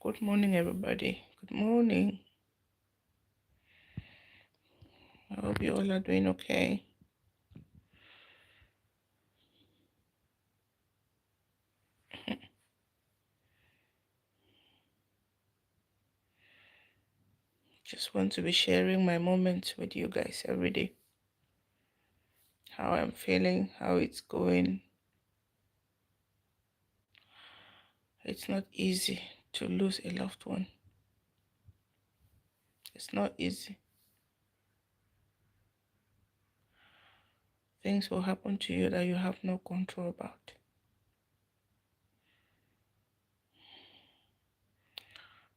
Good morning, everybody. Good morning. I hope you all are doing okay. Just want to be sharing my moments with you guys every day. How I'm feeling, how it's going. It's not easy to lose a loved one. It's not easy. Things will happen to you that you have no control about.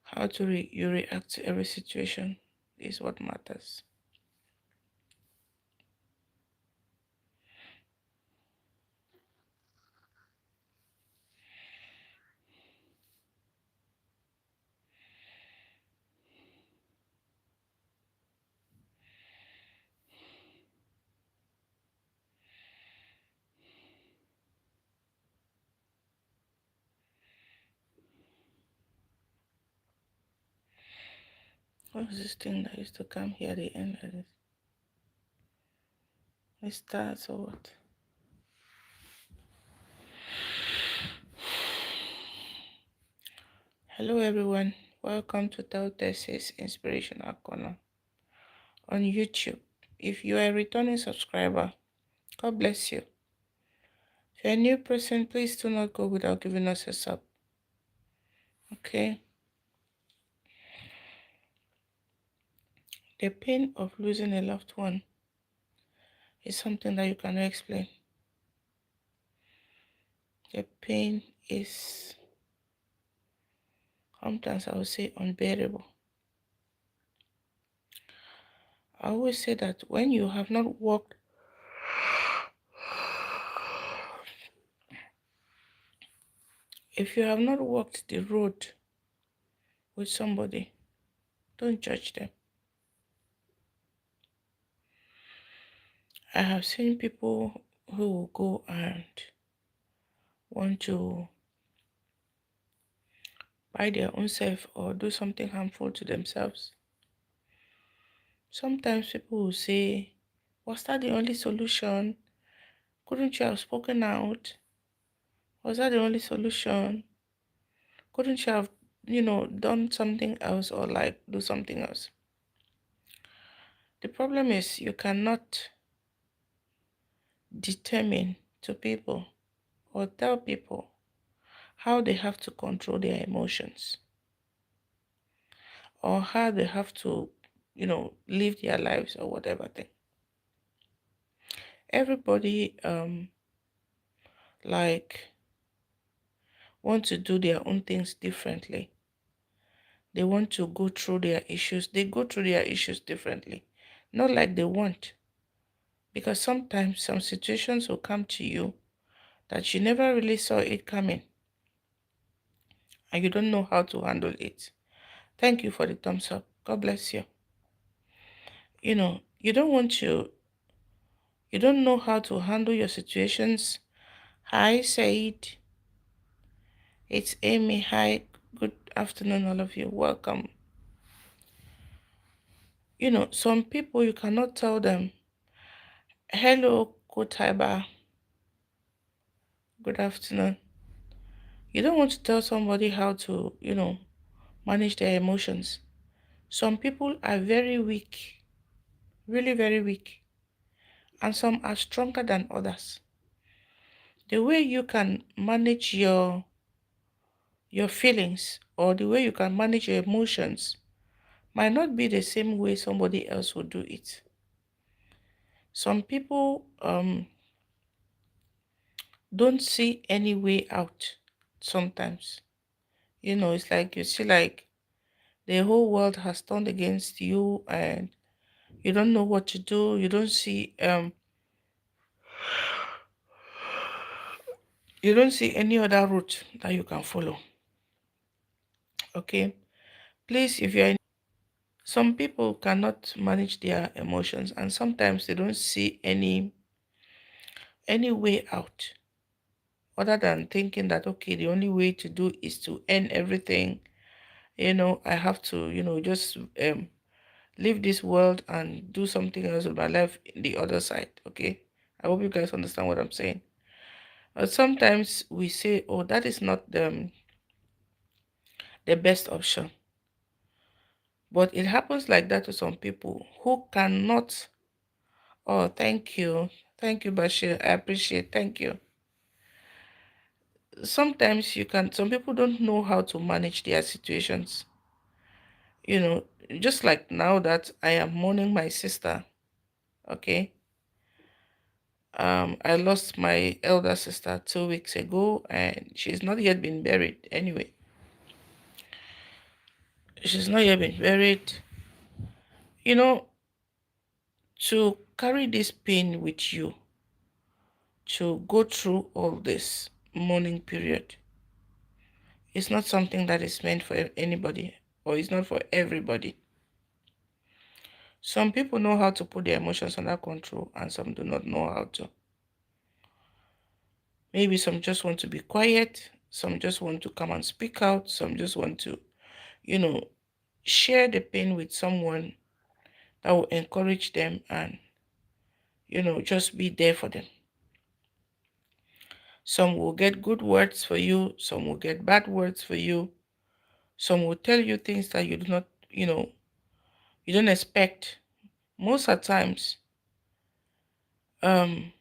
How you react to every situation is what matters. What is this thing that used to come here at the end of this? It starts or what? Hello everyone. Welcome to Tautesis Inspirational Corner on YouTube. If you are a returning subscriber, God bless you. If you're a new person, please do not go without giving us a sub. Okay? The pain of losing a loved one is something that you cannot explain. The pain is sometimes I would say unbearable. I always say that when you have not walked if you have not walked the road with somebody, don't judge them. I have seen people who will go and want to buy their own self or do something harmful to themselves. Sometimes people will say, was that the only solution? Couldn't you have spoken out? Was that the only solution? Couldn't you have, done something else or like do something else? The problem is you cannot determine to people or tell people how they have to control their emotions or how they have to, live their lives or whatever thing. Everybody like want to do their own things differently. They want to go through their issues. They go through their issues differently. Not like they want. Because sometimes some situations will come to you that you never really saw it coming. And you don't know how to handle it. Thank you for the thumbs up. God bless you. You don't know how to handle your situations. Hi, Said. It's Amy. Hi. Good afternoon, all of you. Welcome. Some people you cannot tell them, hello, Kotaiba. Good afternoon. You don't want to tell somebody how to, manage their emotions. Some people are very weak, really very weak, and some are stronger than others. The way you can manage your feelings or the way you can manage your emotions might not be the same way somebody else would do it. Some people don't see any way out sometimes. It's like you see like the whole world has turned against you and you don't know what to do. You don't see any other route that you can follow. Okay? Please, if you're in, some people cannot manage their emotions and sometimes they don't see any way out other than thinking that okay, the only way to do is to end everything I have to, just leave this world and do something else with my life in the other side. Okay. I hope you guys understand what I'm saying. But sometimes we say, oh, that is not the best option. But it happens like that to some people who cannot. Oh, thank you. Thank you, Bashir. I appreciate. Thank you. Sometimes some people don't know how to manage their situations. You know, just like now that I am mourning my sister, okay? I lost my elder sister 2 weeks ago, and she's not yet been buried. Anyway, she's not yet been buried. You know, to carry this pain with you, to go through all this mourning period, it's not something that is meant for anybody, or it's not for everybody. Some people know how to put their emotions under control, and some do not know how to. Maybe some just want to be quiet, some just want to come and speak out, some just want to, you know, share the pain with someone that will encourage them and, just be there for them. Some will get good words for you, some will get bad words for you, some will tell you things that you do not, you don't expect. Most of the times, um,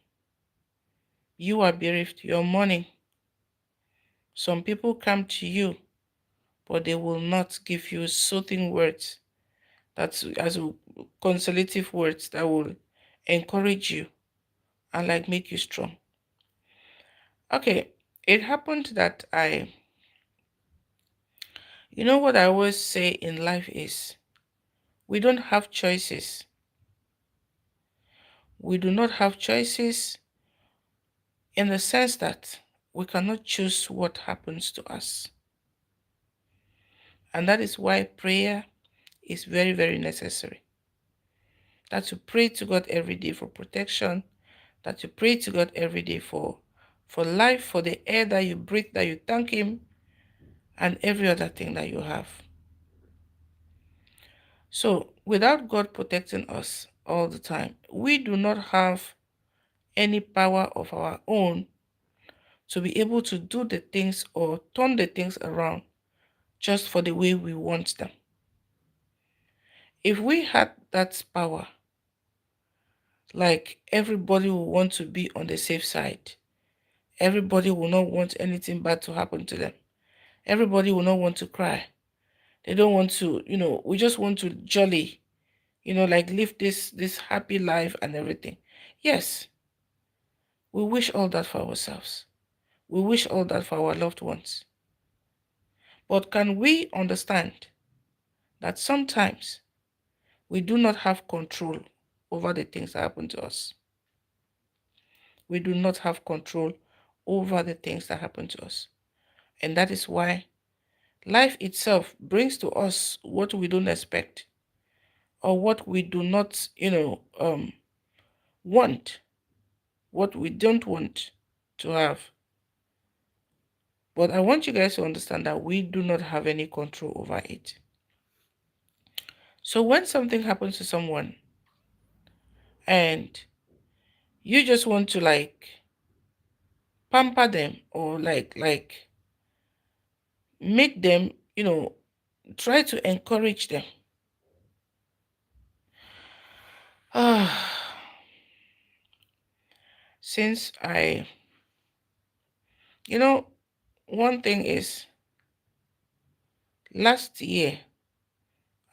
you are bereaved, you're mourning. Some people come to you, but they will not give you soothing words, that's as consolative words that will encourage you and like make you strong. Okay, it happened that what I always say in life is we don't have choices. We do not have choices in the sense that we cannot choose what happens to us. And that is why prayer is very, very necessary. That you pray to God every day for protection, that you pray to God every day for life, for the air that you breathe, that you thank Him, and every other thing that you have. So, without God protecting us all the time, we do not have any power of our own to be able to do the things or turn the things around just for the way we want them. If we had that power, like everybody will want to be on the safe side, everybody will not want anything bad to happen to them, everybody will not want to cry, they don't want to, we just want to jolly, like live this happy life and everything. Yes, we wish all that for ourselves. We wish all that for our loved ones. But can we understand that sometimes we do not have control over the things that happen to us? We do not have control over the things that happen to us. And that is why life itself brings to us what we don't expect, or what we do not, want, what we don't want to have. But I want you guys to understand that we do not have any control over it. So when something happens to someone and you just want to like pamper them, or like make them, try to encourage them. Since you know, one thing is, last year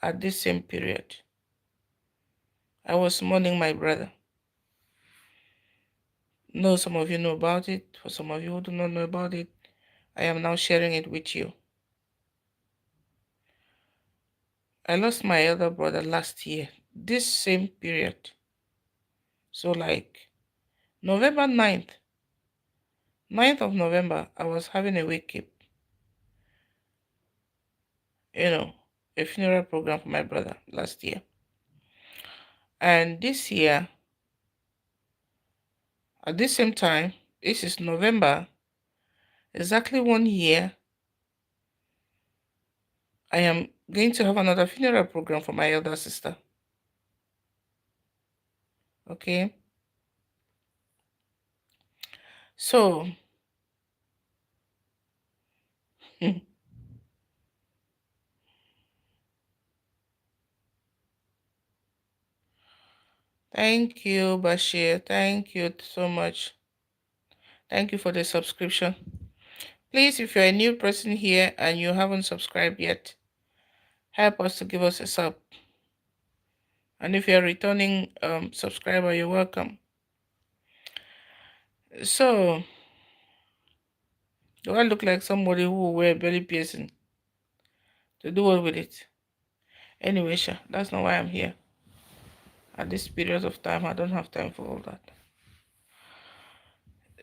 at this same period, I was mourning my brother. No, some of you know about it. For some of you who do not know about it, I am now sharing it with you. I lost my elder brother last year, this same period. So like November 9th of November, I was having a wake up, you know, a funeral program for my brother last year. And this year, at this same time, this is November, exactly 1 year I am going to have another funeral program for my elder sister. Okay. So, thank you, Bashir. Thank you so much. Thank you for the subscription. Please, if you're a new person here and you haven't subscribed yet, help us to give us a sub. And if you're a returning subscriber, you're welcome. So, do I look like somebody who will wear belly piercing? To do what with it? Anyway, sure, that's not why I'm here. At this period of time, I don't have time for all that.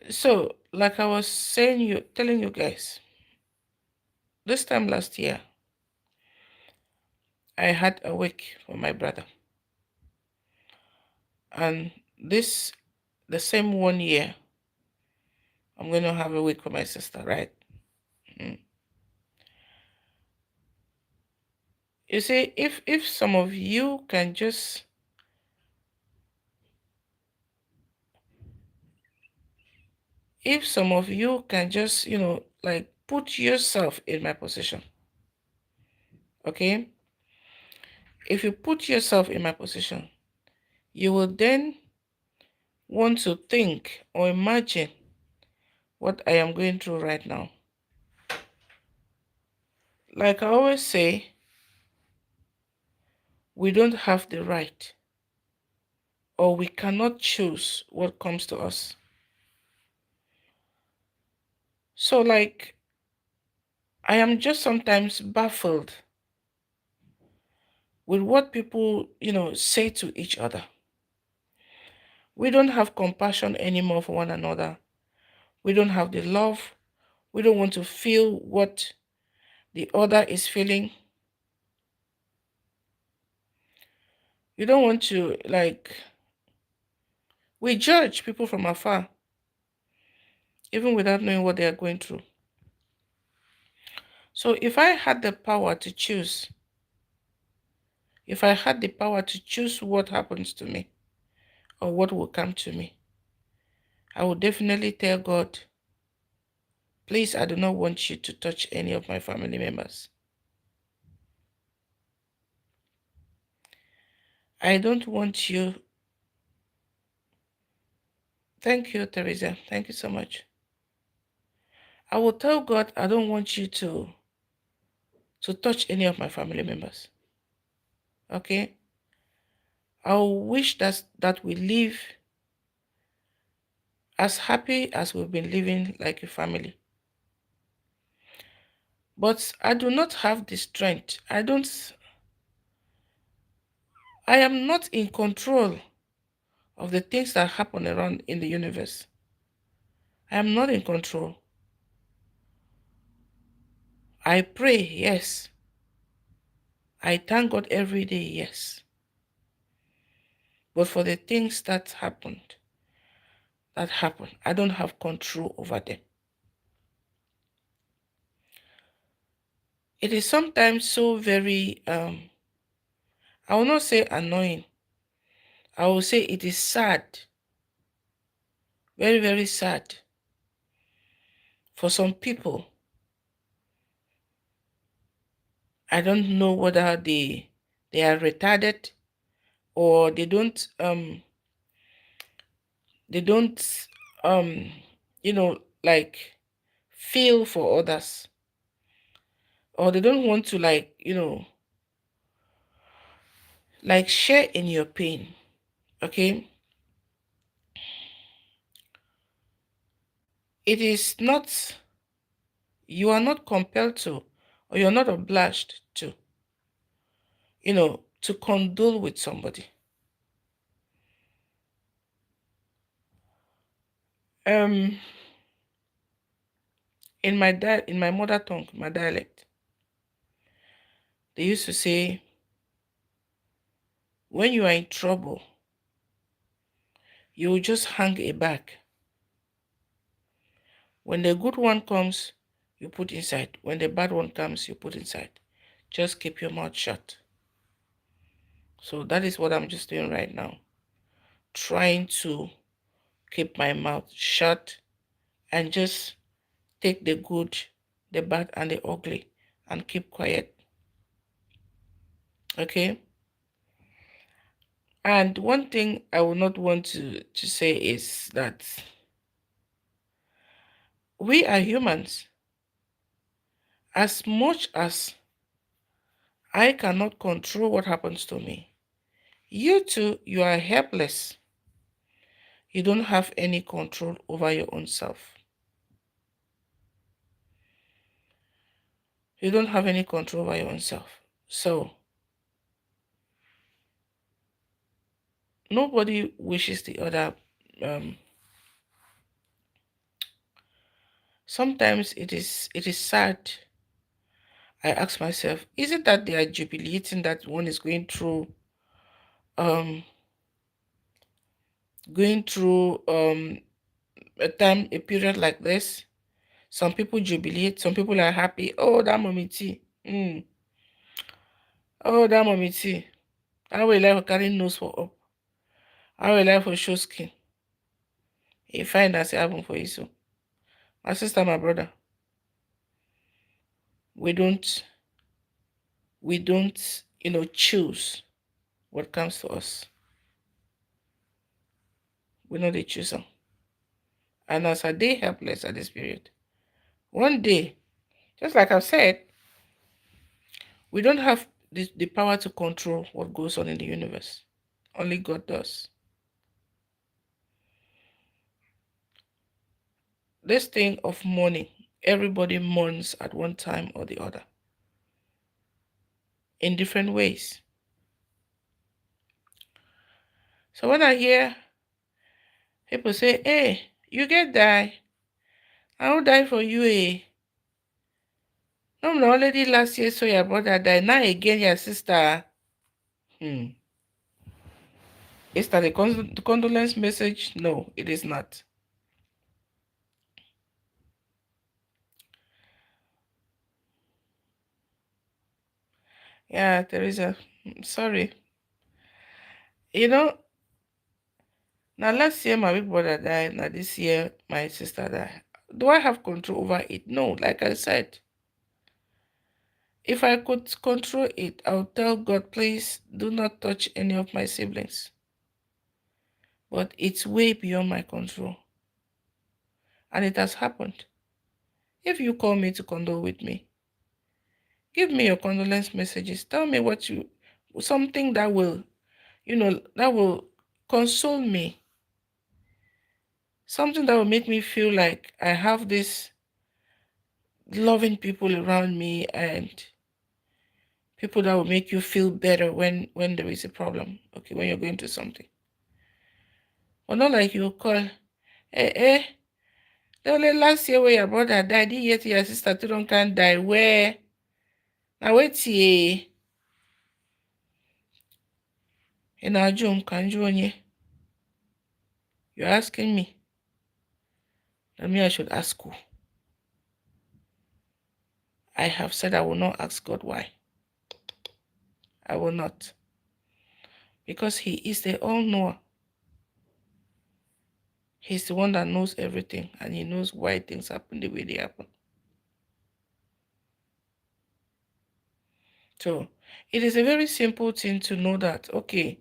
So, like I was telling you guys, this time last year, I had a wake for my brother. And the same 1 year, I'm going to have a wake for my sister, right? Mm. You see, if some of you can just, if some of you can just, like put yourself in my position, okay? If you put yourself in my position, you will then want to think or imagine what I am going through right now. Like I always say, we don't have the right, or we cannot choose what comes to us. So, like, I am just sometimes baffled with what people, say to each other. We don't have compassion anymore for one another. We don't have the love. We don't want to feel what the other is feeling. You don't want to, like, we judge people from afar, even without knowing what they are going through. So if I had the power to choose, if I had the power to choose what happens to me or what will come to me, I would definitely tell God, please, I do not want you to touch any of my family members. I don't want you. Thank you, Teresa. Thank you so much. I will tell God, I don't want you to touch any of my family members. Okay? I wish that we live as happy as we've been living like a family. But I do not have the strength. I am not in control of the things that happen around in the universe. I am not in control. I pray, yes. I thank God every day, yes. But for the things that happen, I don't have control over them. It is sometimes so very, I will not say annoying. I will say it is sad, very, very sad for some people. I don't know whether they are retarded or they don't um like feel for others, or they don't want to like share in your pain. Okay, it is not, you are not compelled to, or you're not obliged to condole with somebody. um in my mother tongue, my dialect, they used to say, when you are in trouble, you will just hang a bag. When the good one comes, you put inside. When the bad one comes, you put inside. just keep your mouth shut. So that is what I'm just doing right now. Trying to keep my mouth shut and just take the good, the bad, and the ugly and keep quiet. Okay? And one thing I would not want to say is that we are humans. As much as I cannot control what happens to me, you too, you are helpless. You don't have any control over your own self. You don't have any control over your own self. So nobody wishes the other. Um, Sometimes it is sad. I ask myself, is it that they are jubilating that one is um going through a period like this? Some people jubilate, some people are happy. Oh, that mommy tea. Oh, that mommy tea. How will I for carrying nose for up? How will I for show skin? You find that's happen for you. So my sister, my brother, we don't choose what comes to us. We know they choose them. And as a day helpless at this period, one day, just like I've said, we don't have the power to control what goes on in the universe. Only God does. This thing of mourning, everybody mourns at one time or the other in different ways. So when I hear people say, hey, you get die, I will die for you, eh? No, no, already last year, so your brother died. Now again, your sister. Hmm. Is that a condolence message? No, it is not. Yeah, Teresa. Sorry. You know, now last year my big brother died. Now this year my sister died. Do I have control over it? No. Like I said, if I could control it, I'll tell God, please do not touch any of my siblings. But it's way beyond my control. And it has happened. If you call me to condole with me, give me your condolence messages. Tell me something that will, that will console me. Something that will make me feel like I have this loving people around me and people that will make you feel better when there is a problem. Okay, when you're going through something. But not like you call, the only last year where your brother died, the year your sister too don't can die. Where? Now wait here. In our June, can you? You're asking me. That me I should ask who. I have said I will not ask God why. I will not. Because He is the all-knower. He's the one that knows everything and He knows why things happen the way they happen. So it is a very simple thing to know that, okay,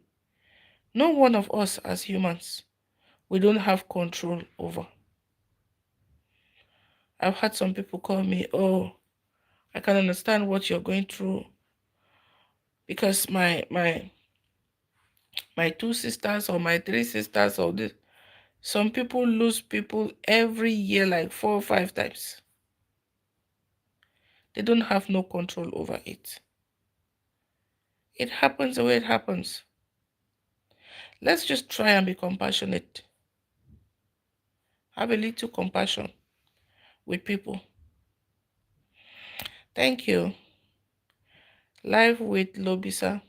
no one of us as humans, we don't have control over. I've had some people call me, oh, I can understand what you're going through because my two sisters or my three sisters or this, some people lose people every year like 4 or 5 times. They don't have no control over it. It happens the way it happens. Let's just try and be compassionate. Have a little compassion with people. Thank you. Live with Lobisa.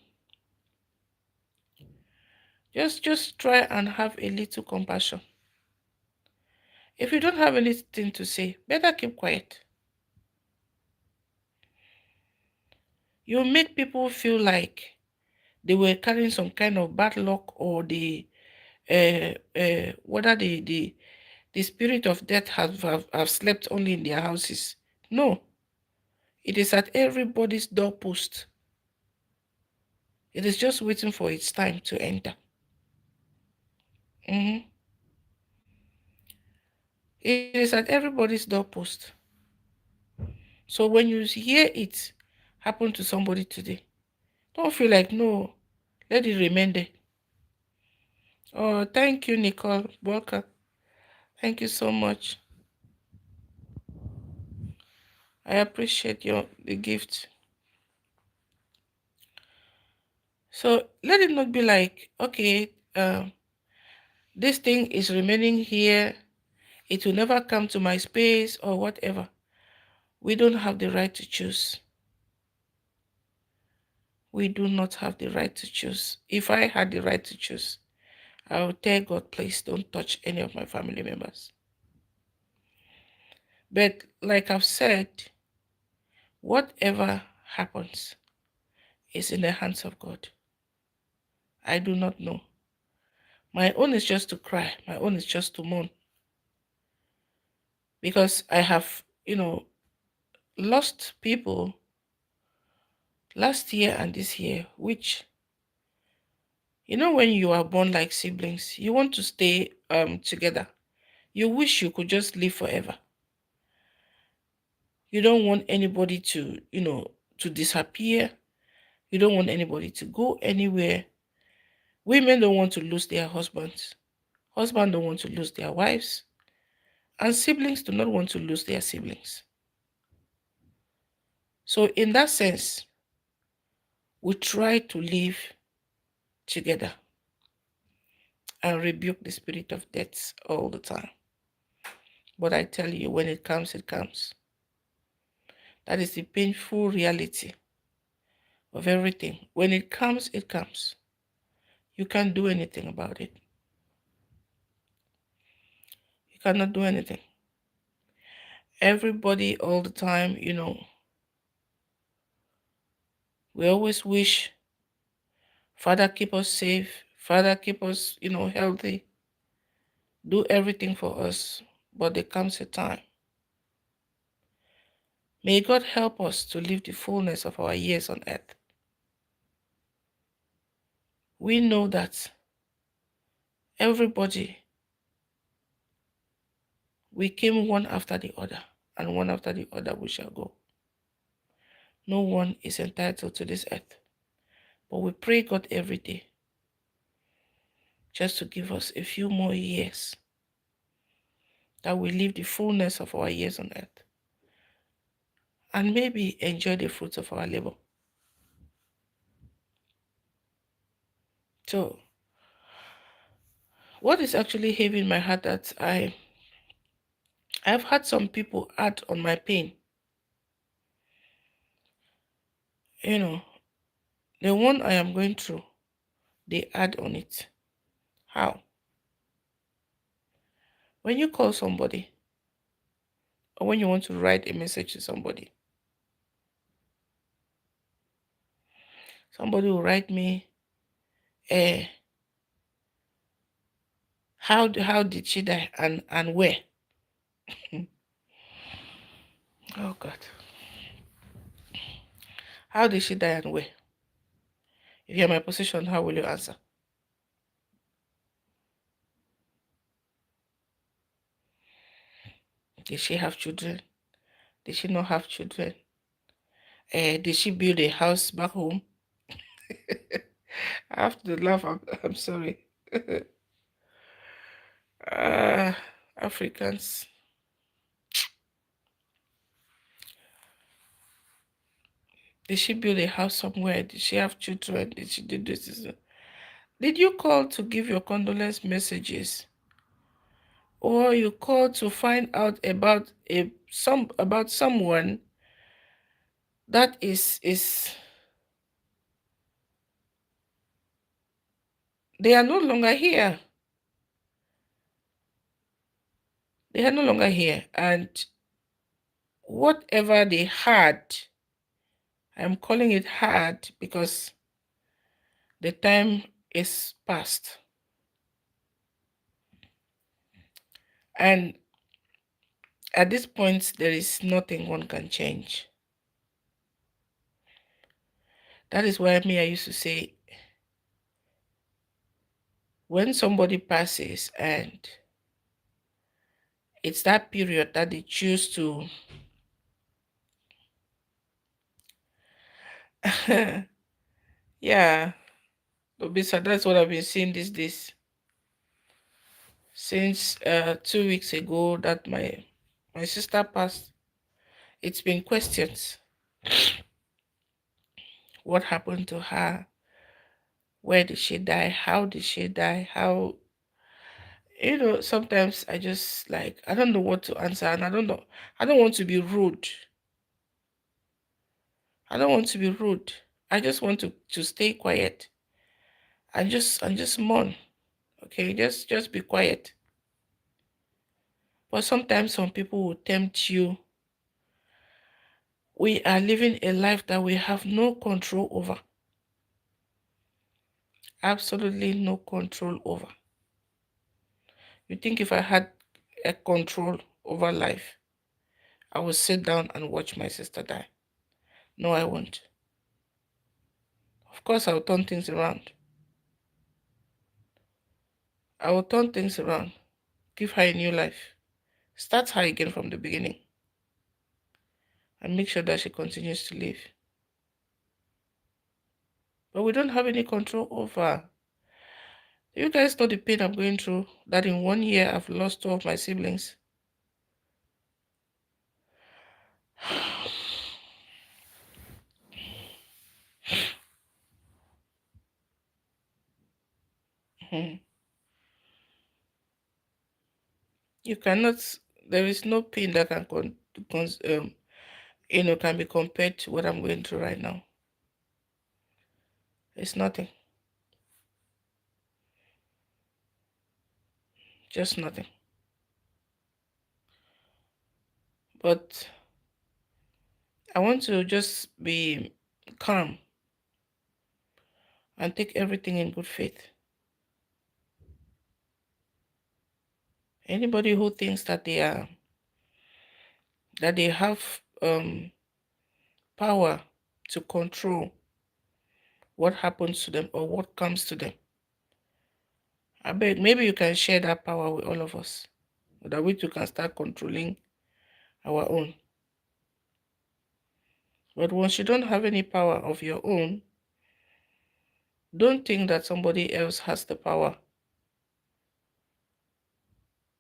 Just try and have a little compassion. If you don't have anything to say, better keep quiet. You make people feel like they were carrying some kind of bad luck, or whether the spirit of death have slept only in their houses. No, it is at everybody's doorpost. It is just waiting for its time to enter. Mhm. It is at everybody's doorpost. So when you hear it happen to somebody today, don't feel like, no, let it remain there. Oh, thank you, Nicole Walker. Thank you so much. I appreciate the gift. So let it not be like, okay, this thing is remaining here. It will never come to my space or whatever. We don't have the right to choose. We do not have the right to choose. If I had the right to choose, I would tell God, please don't touch any of my family members. But like I've said, whatever happens is in the hands of God. I do not know. My own is just to cry. My own is just to mourn. Because I have, lost people last year and this year, which, when you are born like siblings, you want to stay together. You wish you could just live forever. You don't want anybody to disappear. You don't want anybody to go anywhere. Women don't want to lose their husbands. Husbands don't want to lose their wives. And siblings do not want to lose their siblings. So in that sense, we try to live together and rebuke the spirit of death all the time. But I tell you, when it comes, it comes. That is the painful reality of everything. When it comes, it comes. You can't do anything about it. You cannot do anything. Everybody, all the time, we always wish, Father, keep us safe. Father, keep us, healthy. Do everything for us. But there comes a time. May God help us to live the fullness of our years on earth. We know that everybody, we came one after the other, and one after the other we shall go. No one is entitled to this earth. But we pray God every day just to give us a few more years, that we live the fullness of our years on earth, and maybe enjoy the fruits of our labor. So, what is actually heavy in my heart that I've had some people add on my pain. You know, the one I am going through, they add on it. How? When you call somebody, or when you want to write a message to somebody, somebody will write me, eh, how did she die, and where? Oh God. How did she die and where? If you're in my position, how will you answer? Did she have children? Did she not have children? Did she build a house back home? I have to laugh. I'm sorry. uh, Africans. Did she build a house somewhere? Did she have children? Did she do this? Did you call to give your condolence messages? Or you call to find out about someone that is they are no longer here. They are no longer here. And whatever they had I'm calling it hard because the time is past. And at this point, there is nothing one can change. That is why me, I used to say, when somebody passes and it's that period that they choose to, yeah, Obisa, that's what I've been seeing these days. Since 2 weeks ago that my sister passed, it's been questions. What happened to her? Where did she die? How did she die? How, sometimes I just like, I don't know what to answer, and I don't know. I don't want to be rude. I don't want to be rude. I just want to stay quiet and just mourn. Okay, just be quiet. But sometimes some people will tempt you. We are living a life that we have no control over. Absolutely no control over. You think if I had a control over life, I would sit down and watch my sister die? No, I won't. Of course, I'll turn things around. I will turn things around. Give her a new life. Start her again from the beginning. And make sure that she continues to live. But we don't have any control over. You guys know the pain I'm going through, that in 1 year I've lost two of my siblings. You cannot, there is no pain that can be compared to what I'm going through right now. It's nothing. Just nothing. But I want to just be calm and take everything in good faith. Anybody who thinks that they have power to control what happens to them or what comes to them, I beg, maybe you can share that power with all of us, so that we too can start controlling our own. But once you don't have any power of your own, don't think that somebody else has the power,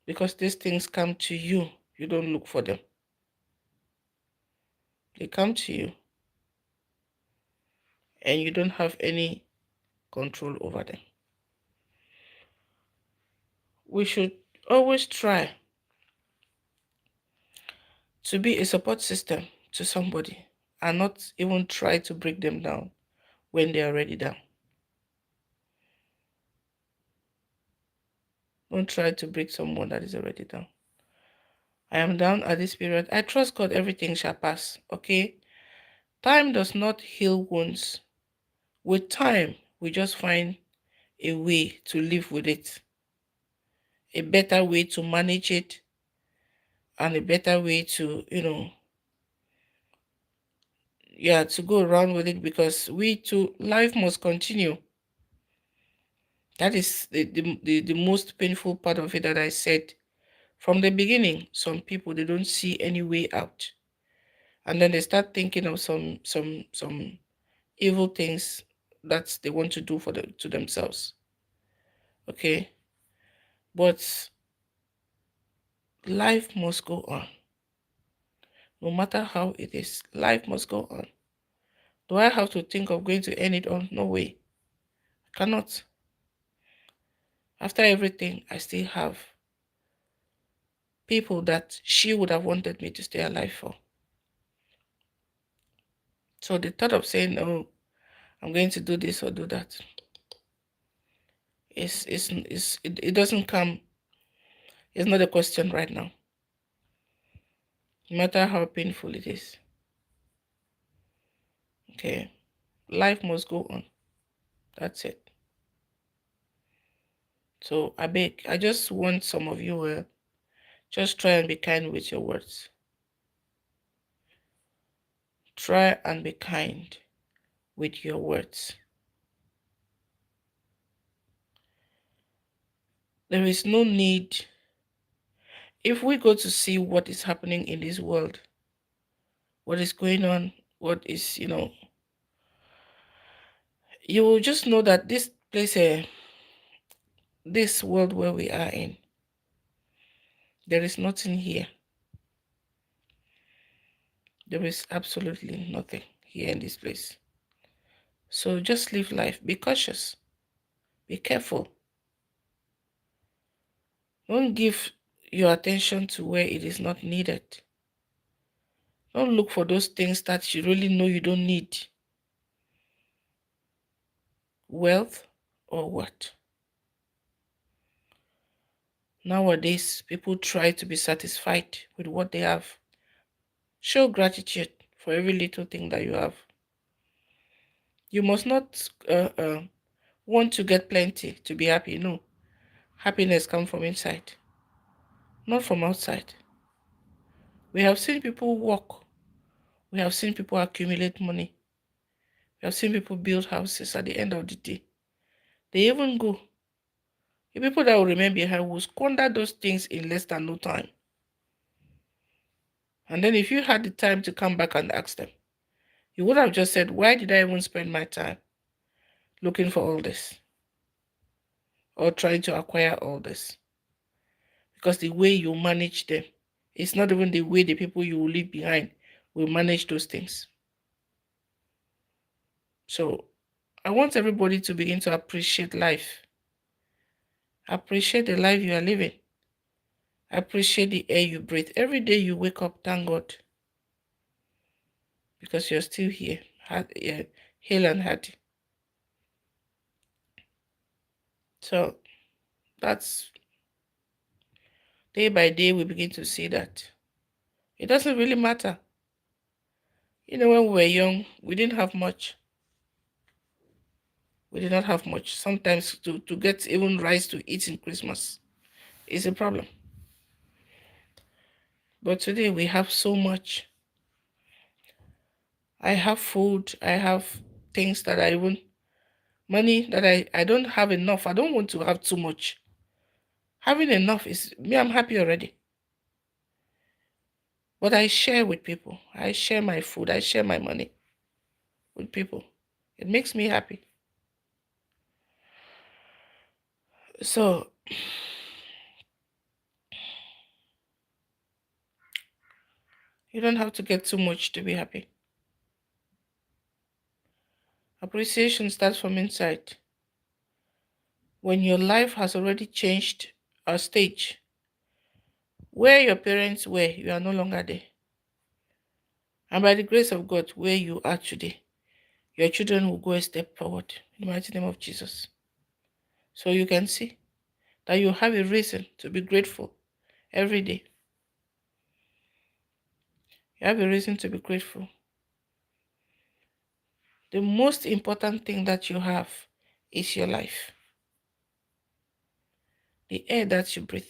because these things come to you. You don't look for them. They come to you and you don't have any control over them. We should always try to be a support system to somebody and not even try to break them down when they are already down. Don't try to break someone that is already down. I am down at this period. I trust God everything shall pass. Okay? Time does not heal wounds. With time, we just find a way to live with it, a better way to manage it, and a better way to, to go around with it, because we too, life must continue. That is the most painful part of it that I said from the beginning. Some people, they don't see any way out. And then they start thinking of some evil things that they want to do to themselves. Okay? But life must go on. No matter how it is, life must go on. Do I have to think of going to end it on? No way. I cannot. After everything, I still have people that she would have wanted me to stay alive for. So the thought of saying, oh, I'm going to do this or do that, it doesn't come, it's not a question right now. No matter how painful it is. Okay. Life must go on. That's it. So I beg, I just want some of you just try and be kind with your words. Try and be kind with your words. There is no need. If we go to see what is happening in this world, what is going on, what is, you will just know that this place, this world where we are in, there is nothing here. There is absolutely nothing here in this place. So just live life. Be cautious. Be careful. Don't give your attention to where it is not needed. Don't look for those things that you really know you don't need. Wealth or what? Nowadays, people try to be satisfied with what they have. Show gratitude for every little thing that you have. You must not want to get plenty to be happy. No. Happiness comes from inside, not from outside. We have seen people work. We have seen people accumulate money. We have seen people build houses at the end of the day. They even go. The people that will remain behind will squander those things in less than no time. And then if you had the time to come back and ask them, you would have just said, why did I even spend my time looking for all this or trying to acquire all this? Because the way you manage them, it's not even the way the people you will leave behind will manage those things. So I want everybody to begin to appreciate life. Appreciate the life you are living. Appreciate the air you breathe. Every day you wake up, thank God. Because you're still here, hale and hearty. So that's day by day we begin to see that it doesn't really matter. When we were young, we didn't have much. We did not have much. Sometimes to get even rice to eat in Christmas is a problem. But today we have so much. I have food. I have things that I even, money that I don't have enough. I don't want to have too much. Having enough is, me, I'm happy already. But I share with people. I share my food. I share my money with people. It makes me happy. So you don't have to get too much to be happy. Appreciation starts from inside. When your life has already changed a stage, where your parents were, you are no longer there. And by the grace of God, where you are today, your children will go a step forward in the mighty name of Jesus. So you can see that you have a reason to be grateful every day. You have a reason to be grateful. The most important thing that you have is your life, the air that you breathe.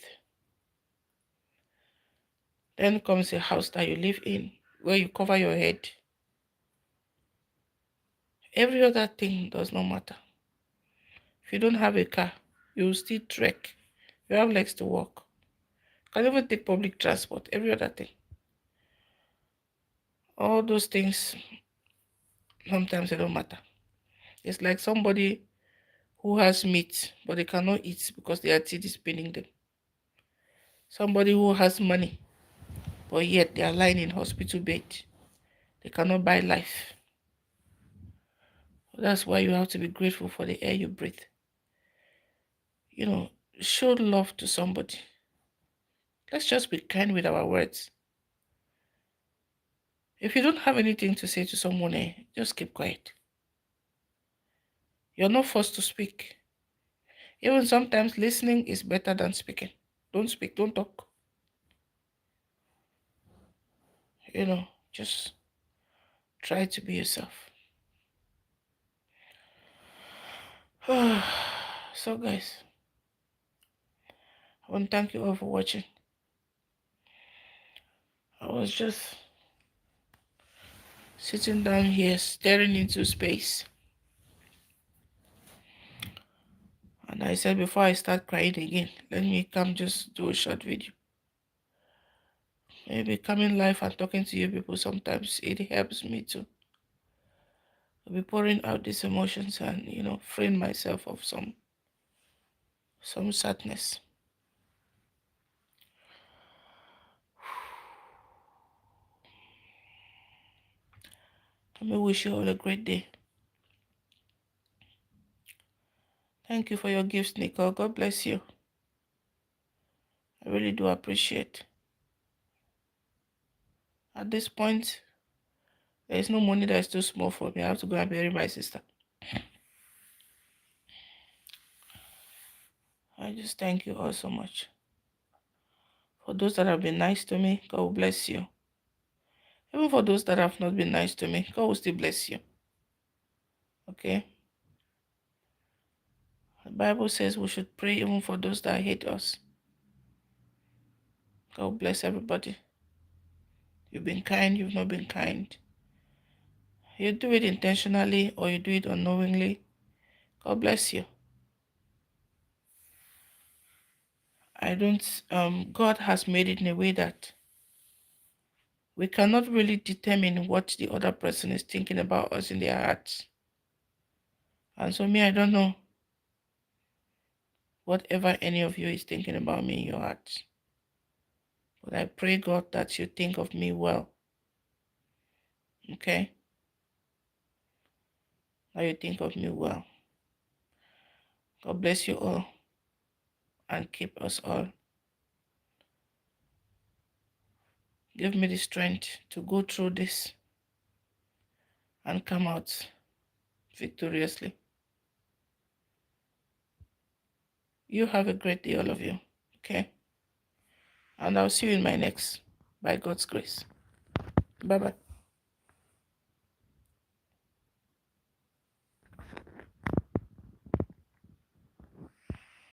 Then comes a house that you live in, where you cover your head. Every other thing does not matter. If you don't have a car, you will still trek. You have legs to walk. You can even take public transport, every other thing. All those things, sometimes they don't matter. It's like somebody who has meat, but they cannot eat because their teeth is paining them. Somebody who has money, but yet they are lying in hospital bed. They cannot buy life. That's why you have to be grateful for the air you breathe. Show love to somebody. Let's just be kind with our words. If you don't have anything to say to someone, just keep quiet. You're not forced to speak. Even sometimes listening is better than speaking. Don't speak, don't talk. Just try to be yourself. So, guys, I want to thank you all for watching. I was just sitting down here staring into space, and I said, before I start crying again, let me come just do a short video. Maybe coming live and talking to you people, sometimes it helps me to be pouring out these emotions and, freeing myself of some sadness. Let me wish you all a great day. Thank you for your gifts, Nicole. God bless you. I really do appreciate. At this point, there is no money that is too small for me. I have to go and bury my sister. I just thank you all so much. For those that have been nice to me, God will bless you. Even for those that have not been nice to me, God will still bless you. Okay? The Bible says we should pray even for those that hate us. God will bless everybody. You've been kind, you've not been kind. You do it intentionally or you do it unknowingly. God bless you. God has made it in a way that we cannot really determine what the other person is thinking about us in their hearts. And so me, I don't know whatever any of you is thinking about me in your hearts. But I pray, God, that you think of me well. Okay? That you think of me well. God bless you all and keep us all. Give me the strength to go through this and come out victoriously. You have a great day, all of you. Okay? And I'll see you in my next, by God's grace. Bye-bye.